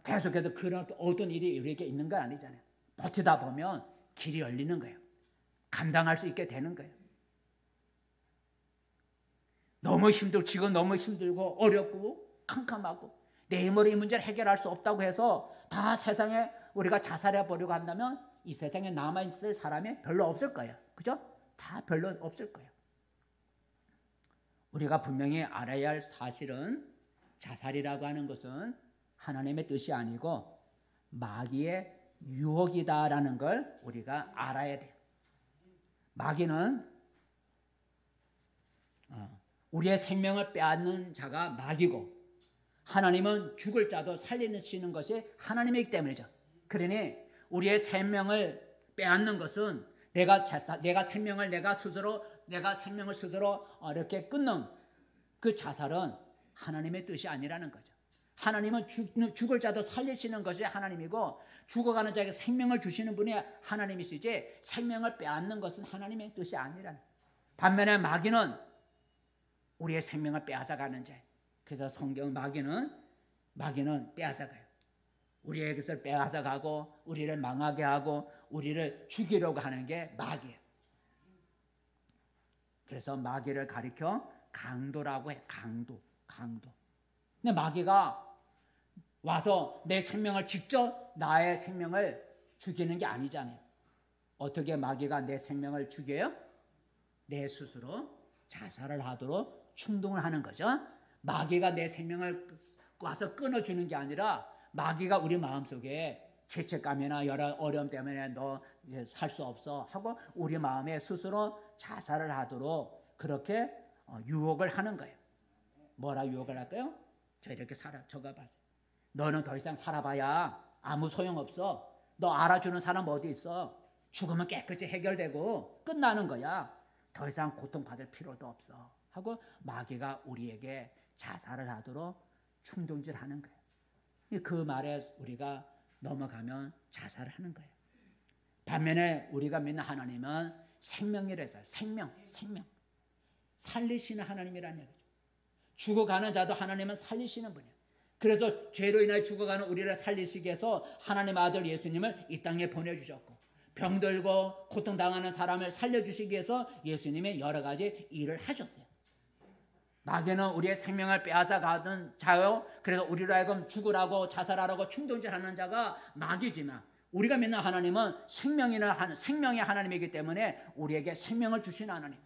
계속해서 그런 어떤 일이 우리에게 있는 건 아니잖아요. 버티다 보면 길이 열리는 거예요. 감당할 수 있게 되는 거예요. 지금 너무 힘들고 어렵고 캄캄하고 내 힘으로 이 문제를 해결할 수 없다고 해서 다 세상에 우리가 자살해 버리고 한다면 이 세상에 남아있을 사람이 별로 없을 거예요. 그죠? 다 별로 없을 거예요. 우리가 분명히 알아야 할 사실은 자살이라고 하는 것은 하나님의 뜻이 아니고 마귀의 유혹이다라는 걸 우리가 알아야 돼요. 마귀는 우리의 생명을 빼앗는 자가 마귀고 하나님은 죽을 자도 살리시는 것이 하나님이기 때문이죠. 그러니 우리의 생명을 빼앗는 것은 내가 생명을 스스로 이렇게 끊는 그 자살은 하나님의 뜻이 아니라는 거죠. 하나님은 죽을 자도 살리시는 것이 하나님이고 죽어가는 자에게 생명을 주시는 분이 하나님이시지 생명을 빼앗는 것은 하나님의 뜻이 아니라는 거예요. 반면에 마귀는 우리의 생명을 빼앗아가는 자. 그래서 성경 마귀는 빼앗아가요. 우리의 것을 빼앗아가고 우리를 망하게 하고 우리를 죽이려고 하는 게 마귀예요. 그래서 마귀를 가리켜 강도라고 해요. 강도. 근데 마귀가 와서 내 생명을 직접 나의 생명을 죽이는 게 아니잖아요. 어떻게 마귀가 내 생명을 죽여요? 내 스스로 자살을 하도록 충동을 하는 거죠. 마귀가 내 생명을 와서 끊어주는 게 아니라 마귀가 우리 마음속에 죄책감이나 여러 어려움 때문에 너 살 수 없어 하고 우리 마음에 스스로 자살을 하도록 그렇게 유혹을 하는 거예요. 뭐라 유혹을 할까요? 이렇게 적어봤어요. 너는 더 이상 살아봐야 아무 소용없어. 너 알아주는 사람 어디 있어? 죽으면 깨끗이 해결되고 끝나는 거야. 더 이상 고통받을 필요도 없어 하고 마귀가 우리에게 자살을 하도록 충동질하는 거예요. 그 말에 우리가 넘어가면 자살을 하는 거예요. 반면에 우리가 믿는 하나님은 생명이라서 생명 살리시는 하나님이라는 얘기죠. 죽어가는 자도 하나님은 살리시는 분이에요. 그래서 죄로 인하여 죽어가는 우리를 살리시기 위해서 하나님 아들 예수님을 이 땅에 보내주셨고 병들고 고통당하는 사람을 살려주시기 위해서 예수님이 여러 가지 일을 하셨어요. 마귀는 우리의 생명을 빼앗아가는 자요. 그래서 우리로 하여금 죽으라고 자살하라고 충동질하는 자가 마귀지만 우리가 믿는 하나님은 생명의 하나님이기 때문에 우리에게 생명을 주시는 하나님.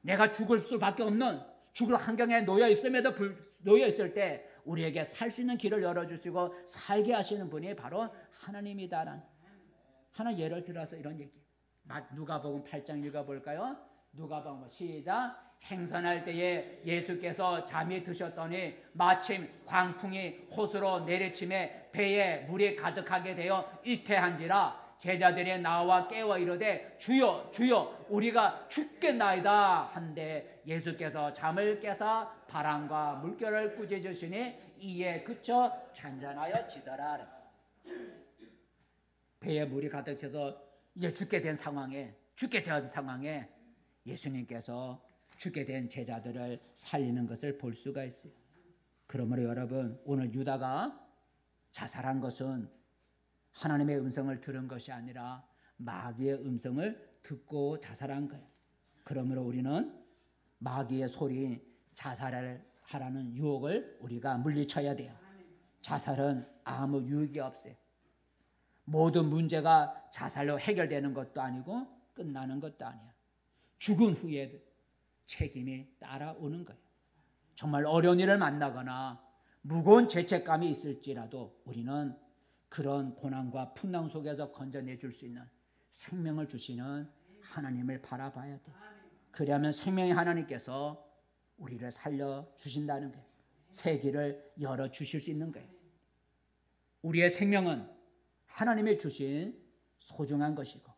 내가 죽을 수밖에 없는 죽을 환경에 놓여 있을 때 우리에게 살 수 있는 길을 열어주시고 살게 하시는 분이 바로 하나님이다라는 하나 예를 들어서 이런 얘기. 누가복음 8장 읽어볼까요? 누가복음 시작. 행선할 때에 예수께서 잠이 드셨더니 마침 광풍이 호수로 내리침에 배에 물이 가득하게 되어 이태한지라 제자들이 나와 깨워 이르되 주여 주여 우리가 죽겠나이다 한데 예수께서 잠을 깨사 바람과 물결을 꾸짖으시니 이에 그쳐 잔잔하여 지더라. 배에 물이 가득해서 이제 죽게 된 상황에 예수님께서 죽게 된 제자들을 살리는 것을 볼 수가 있어요. 그러므로 여러분 오늘 유다가 자살한 것은 하나님의 음성을 들은 것이 아니라 마귀의 음성을 듣고 자살한 거예요. 그러므로 우리는 마귀의 소리 자살을 하라는 유혹을 우리가 물리쳐야 돼요. 자살은 아무 유익이 없어요. 모든 문제가 자살로 해결되는 것도 아니고 끝나는 것도 아니야. 죽은 후에 책임이 따라오는 거예요. 정말 어려운 일을 만나거나 무거운 죄책감이 있을지라도 우리는 그런 고난과 풍랑 속에서 건져내 줄 수 있는 생명을 주시는 하나님을 바라봐야 돼. 그러면 생명의 하나님께서 우리를 살려주신다는 거예요. 새 길을 열어주실 수 있는 거예요. 우리의 생명은 하나님이 주신 소중한 것이고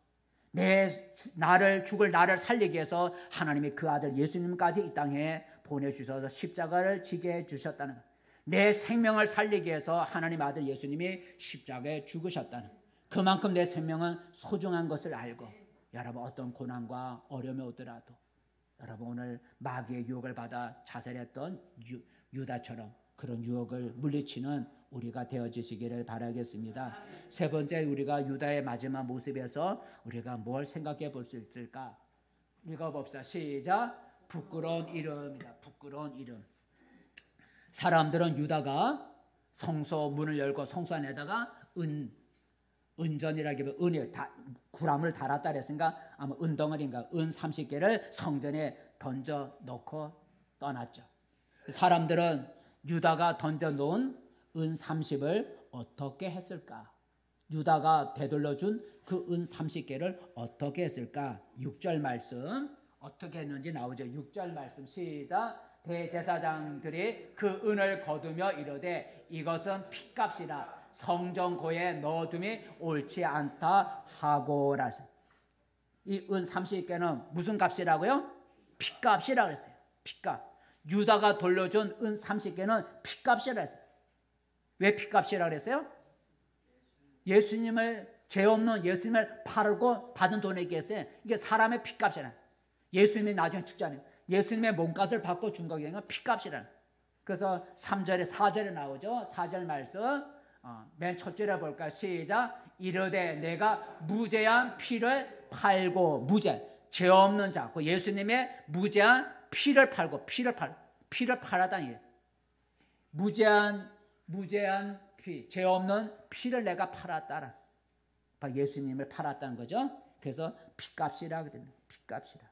죽을 나를 살리기 위해서 하나님이 그 아들 예수님까지 이 땅에 보내주셔서 십자가를 지게 해주셨다는 것. 내 생명을 살리기 위해서 하나님 아들 예수님이 십자가에 죽으셨다는 것. 그만큼 내 생명은 소중한 것을 알고 여러분 어떤 고난과 어려움이 오더라도 여러분 오늘 마귀의 유혹을 받아 자살했던 유다처럼 그런 유혹을 물리치는 우리가 되어지시기를 바라겠습니다. 세 번째, 우리가 유다의 마지막 모습에서 우리가 뭘 생각해 볼 수 있을까? 읽어봅시다. 시작. 부끄러운 이름이다. 부끄러운 이름. 사람들은 유다가 성소 문을 열고 성소 안에다가 은전이라기보다 은이 구람을 달았다 그랬으니까 아마 은덩어리인가 은 30개를 성전에 던져 놓고 떠났죠. 사람들은 유다가 던져 놓은 은 30을 어떻게 했을까? 유다가 되돌려 준 그 은 30개를 어떻게 했을까? 6절 말씀 어떻게 했는지 나오죠. 6절 말씀 시작. 대제사장들이 그 은을 거두며 이르되 이것은 핏값이라 성전고에 넣어둠이 옳지 않다 하고라. 이 은 30개는 무슨 값이라고요? 핏값이라 그랬어요. 핏값. 유다가 돌려준 은 30개는 핏값이라 했어요. 왜 핏값이라 그랬어요? 예수님을 죄 없는 예수님을 팔고 받은 돈에 얘기했어요. 이게 사람의 핏값이라. 예수님이 나중에 죽잖아요. 예수님의 몸값을 받고 준 거기는 핏값이라. 그래서 3절에 4절에 나오죠. 4절 말씀 맨 첫 줄에 볼까요? 시작. 이르되 내가 무죄한 피를 팔고 죄 없는 자, 예수님의 무죄한 피를 팔고 피를 팔았다니. 무죄한 피, 죄 없는 피를 내가 팔았다라. 예수님을 팔았다는 거죠. 그래서 핏값이라 그랬는데 핏값이라.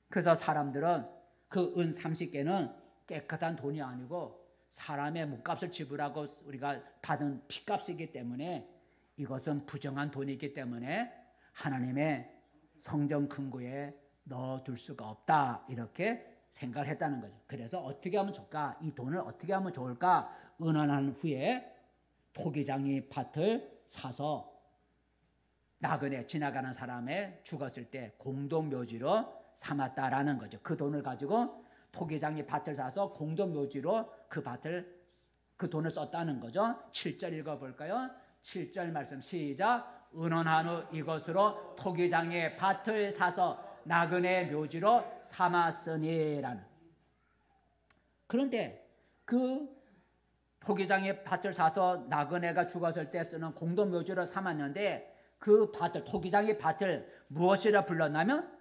그래서 사람들은 그 은 30개는 깨끗한 돈이 아니고 사람의 몸값을 지불하고 우리가 받은 핏값이기 때문에 이것은 부정한 돈이기 때문에 하나님의 성전 금고에 넣어둘 수가 없다 이렇게 생각을 했다는 거죠. 그래서 어떻게 하면 좋을까? 이 돈을 어떻게 하면 좋을까? 은환한 후에 토기장이 밭을 사서 나그네 지나가는 사람의 죽었을 때 공동묘지로 삼았다라는 거죠. 그 돈을 가지고 토기장이 밭을 사서 공동묘지로 그 돈을 썼다는 거죠. 7절 읽어볼까요? 7절 말씀 시작. 은원한 후 이것으로 토기장의 밭을 사서 나그네 묘지로 삼았으니라는. 그런데 그 토기장의 밭을 사서 나그네가 죽었을 때 쓰는 공동묘지로 삼았는데 그 밭을 토기장의 밭을 무엇이라 불렀냐면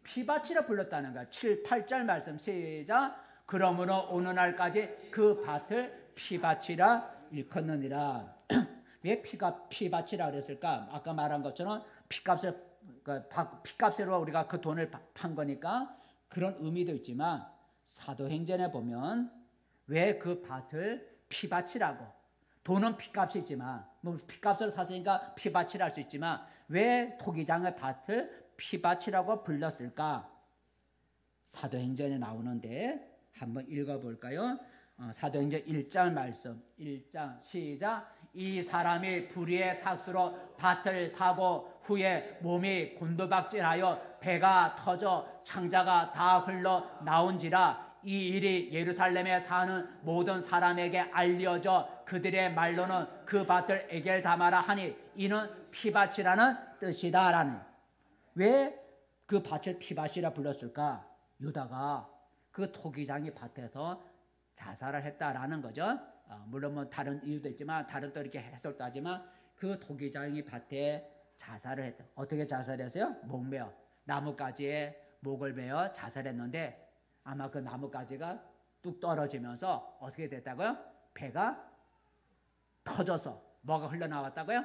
피밭이라 불렀다는 거야. 7, 8절 말씀 시작. 그러므로 오는 날까지 그 밭을 피밭이라 일컫느니라. 왜 피밭이라 그랬을까? 아까 말한 것처럼 핏값으로 우리가 그 돈을 판 거니까 그런 의미도 있지만 사도행전에 보면 왜 그 밭을 피밭이라고, 돈은 핏값이지만 핏값으로 샀으니까 피밭이라 할 수 있지만 왜 토기장의 밭을 피밭이라고 불렀을까? 사도행전에 나오는데 한번 읽어볼까요? 사도행전 1장 말씀 1장 시작. 이 사람이 불의의 삭수로 밭을 사고 후에 몸이 곤두박질하여 배가 터져 창자가 다 흘러 나온지라. 이 일이 예루살렘에 사는 모든 사람에게 알려져 그들의 말로는 그 밭을 에겔다마라 하니 이는 피밭이라는 뜻이다 라는. 왜 그 밭을 피밭이라 불렀을까? 유다가 그 토기장의 밭에서 자살을 했다라는 거죠. 물론 뭐 다른 이유도 있지만 다른 또 이렇게 해석도 하지만 그 토기장의 밭에 자살을 했다. 어떻게 자살했어요? 목매어 나뭇가지에 목을 매어 자살했는데 아마 그 나뭇가지가 뚝 떨어지면서 어떻게 됐다고요? 배가 터져서 뭐가 흘러나왔다고요?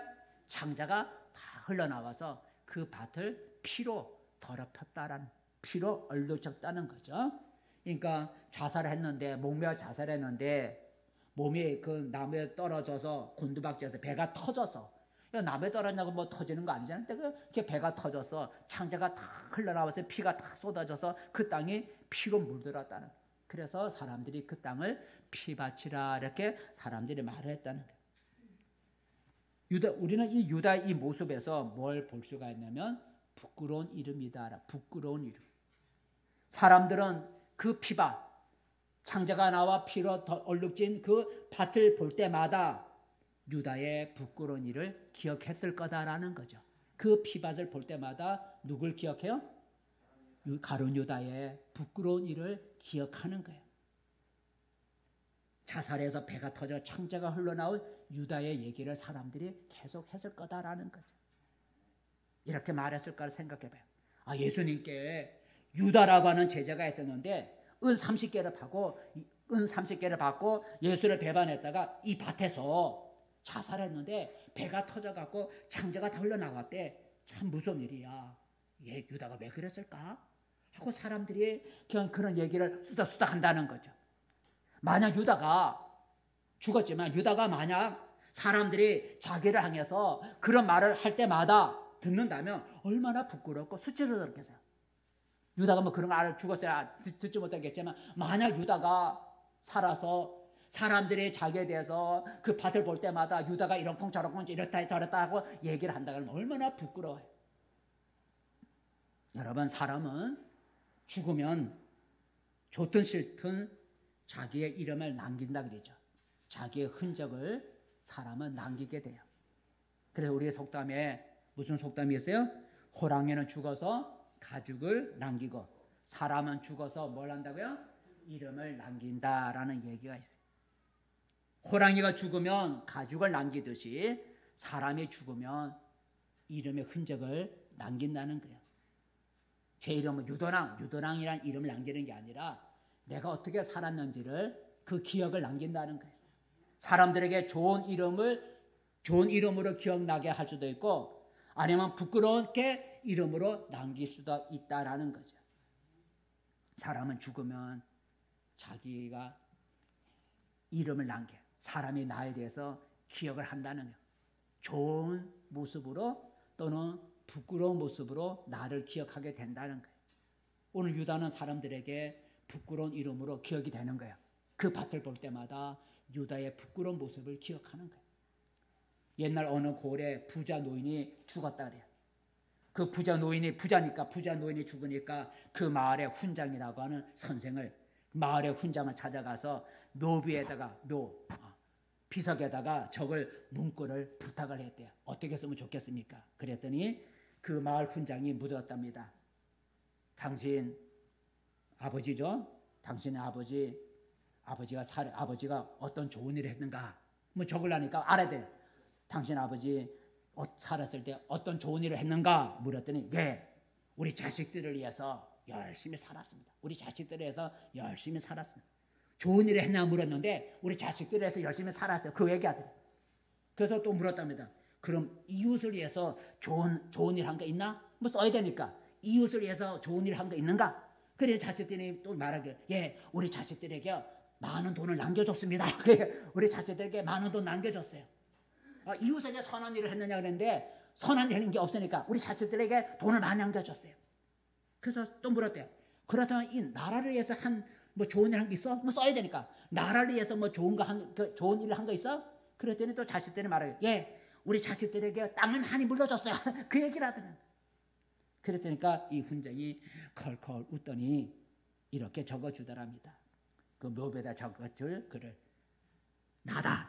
창자가 다 흘러나와서 그 밭을 피로 더럽혔다라는, 피로 얼룩졌다는 거죠. 그러니까 자살했는데, 목매어 자살했는데 몸이 그 나무에 떨어져서 곤두박질해서 배가 터져서, 나무에 떨어진다고 뭐 터지는 거 아니잖아요. 그렇게 배가 터져서 창자가 다 흘러나와서 피가 다 쏟아져서 그 땅이 피로 물들었다는 거예요. 그래서 사람들이 그 땅을 피밭이라 이렇게 사람들이 말을 했다는 거예요. 우리는 이 유다 이 모습에서 뭘 볼 수가 있냐면 부끄러운 이름이다. 부끄러운 이름. 사람들은 그 피밭, 창자가 나와 피로 얼룩진 그 밭을 볼 때마다 유다의 부끄러운 일을 기억했을 거다라는 거죠. 그 피밭을 볼 때마다 누굴 기억해요? 가룟 유다의 부끄러운 일을 기억하는 거예요. 자살해서 배가 터져 창자가 흘러나온 유다의 얘기를 사람들이 계속 했을 거다라는 거죠. 이렇게 말했을까 생각해봐요. 예수님께 유다라고 하는 제자가 있었는데 은 30개를 받고 예수를 배반했다가 이 밭에서 자살했는데 배가 터져갖고 창자가 다 흘러나왔대. 참 무서운 일이야. 유다가 왜 그랬을까? 하고 사람들이 그냥 그런 얘기를 수다수다 한다는 거죠. 만약 유다가 죽었지만 유다가 만약 사람들이 자기를 향해서 그런 말을 할 때마다 듣는다면 얼마나 부끄럽고 수치스럽겠어요. 유다가 뭐 그런 말을 죽었어야 듣지 못하겠지만 만약 유다가 살아서 사람들이 자기에 대해서 그 밭을 볼 때마다 유다가 이런콩 저런콩 이렇다 저렇다 하고 얘기를 한다 그러면 얼마나 부끄러워요. 여러분, 사람은 죽으면 좋든 싫든 자기의 이름을 남긴다 그러죠. 자기의 흔적을 사람은 남기게 돼요. 그래서 우리의 속담에 무슨 속담이 있어요? 호랑이는 죽어서 가죽을 남기고 사람은 죽어서 뭘 한다고요? 이름을 남긴다라는 얘기가 있어요. 호랑이가 죽으면 가죽을 남기듯이 사람이 죽으면 이름의 흔적을 남긴다는 거예요. 제 이름은 유도랑이라는 이름을 남기는 게 아니라 내가 어떻게 살았는지를 그 기억을 남긴다는 거예요. 사람들에게 좋은 이름으로 기억나게 할 수도 있고 아니면 부끄럽게 이름으로 남길 수도 있다라는 거죠. 사람은 죽으면 자기가 이름을 남겨 사람이 나에 대해서 기억을 한다는 거예요. 좋은 모습으로 또는 부끄러운 모습으로 나를 기억하게 된다는 거예요. 오늘 유다는 사람들에게 부끄러운 이름으로 기억이 되는 거예요. 그 밭을 볼 때마다 유다의 부끄러운 모습을 기억하는 거예요. 옛날 어느 고을에 부자 노인이 죽었다 그래요. 그 부자 노인이 죽으니까 그 마을의 훈장이라고 하는 선생을 마을의 훈장을 찾아가서 비석에다가 적을 문구를 부탁을 했대요. 어떻게 쓰면 좋겠습니까? 그랬더니 그 마을 훈장이 묻었답니다. 당신 아버지죠? 당신의 아버지가 어떤 좋은 일을 했는가? 뭐 적으려니까 알아야 돼요. 당신 아버지 살았을 때 어떤 좋은 일을 했는가? 물었더니 우리 자식들을 위해서 열심히 살았습니다. 우리 자식들을 위해서 열심히 살았습니다. 좋은 일을 했냐 물었는데 우리 자식들을 위해서 열심히 살았어요. 그 얘기하더래요. 그래서 또 물었답니다. 그럼 이웃을 위해서 좋은 일 한 거 있나? 뭐 써야 되니까 이웃을 위해서 좋은 일 한 거 있는가? 그래 자식들이 또 말하길 우리 자식들에게 많은 돈을 남겨줬습니다. 우리 자식들에게 많은 돈 남겨줬어요. 이웃에게 선한 일을 했느냐 그랬는데 선한 일 한 게 없으니까 우리 자식들에게 돈을 많이 남겨줬어요. 그래서 또 물었대요. 그렇다면 이 나라를 위해서 뭐 좋은 일 한 거 있어? 뭐 써야 되니까 나라를 위해서 뭐 좋은 일을 한 거 있어? 그랬더니 또 자식들이 말하길 우리 자식들에게 땅을 많이 물려줬어요. 그 얘기를 하더라고요. 그랬더니까 이 훈장이 컬컬 웃더니 이렇게 적어주더랍니다. 그 묘비에다 적어줄 글을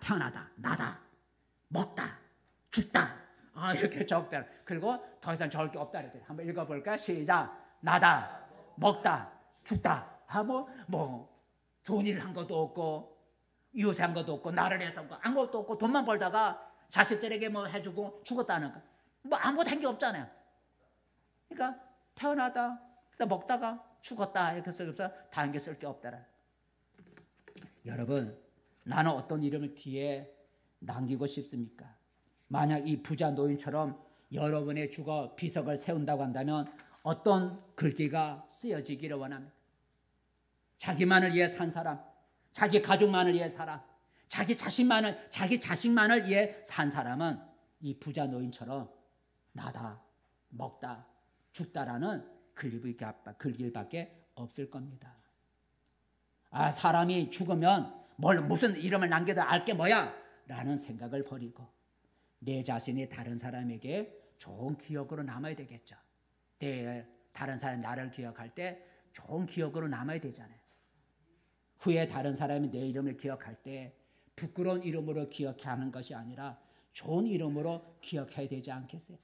태어나다, 나다, 먹다, 죽다 이렇게 적더라. 그리고 더 이상 적을 게 없다 그랬더니 한번 읽어볼까? 시작. 나다, 먹다, 죽다. 뭐 좋은 일을 한 것도 없고 이웃에 한 것도 없고 나를 위해서 아무것도 없고 돈만 벌다가 자식들에게 뭐 해주고 죽었다는 거. 뭐 아무것도 한 게 없잖아요. 그러니까 태어나다 먹다가 죽었다 이렇게 써서 다 한 게 쓸 게 없다라. 여러분, 나는 어떤 이름을 뒤에 남기고 싶습니까? 만약 이 부자 노인처럼 여러분의 주거 비석을 세운다고 한다면 어떤 글귀가 쓰여지기를 원합니다. 자기만을 위해 산 사람, 자기 가족만을 위해 사람, 자기 자식만을 위해 산 사람은 이 부자 노인처럼 나다, 먹다, 죽다라는 글귀밖에 없을 겁니다. 아, 사람이 죽으면 무슨 이름을 남겨도 알게 뭐야? 라는 생각을 버리고 내 자신이 다른 사람에게 좋은 기억으로 남아야 되겠죠. 다른 사람이 나를 기억할 때 좋은 기억으로 남아야 되잖아요. 후에 다른 사람이 내 이름을 기억할 때 부끄러운 이름으로 기억해야 하는 것이 아니라 좋은 이름으로 기억해야 되지 않겠어요?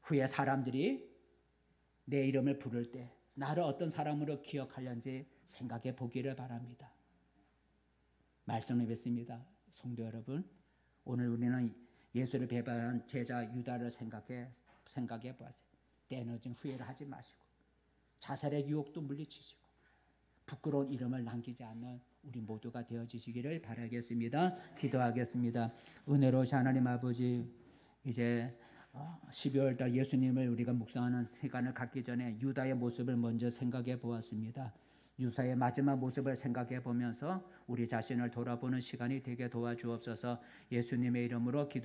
후에 사람들이 내 이름을 부를 때 나를 어떤 사람으로 기억하려는지 생각해 보기를 바랍니다. 말씀을 뵙습니다. 성도 여러분, 오늘 우리는 예수를 배반한 제자 유다를 생각해 보았어요. 때늦은 후회를 하지 마시고 자살의 유혹도 물리치시고 부끄러운 이름을 남기지 않는 우리 모두가 되어주시기를 바라겠습니다. 기도하겠습니다. 은혜로우신 하나님 아버지, 이제 12월 달 예수님을 우리가 묵상하는 시간을 갖기 전에 유다의 모습을 먼저 생각해 보았습니다. 유다의 마지막 모습을 생각해 보면서 우리 자신을 돌아보는 시간이 되게 도와주옵소서. 예수님의 이름으로 기도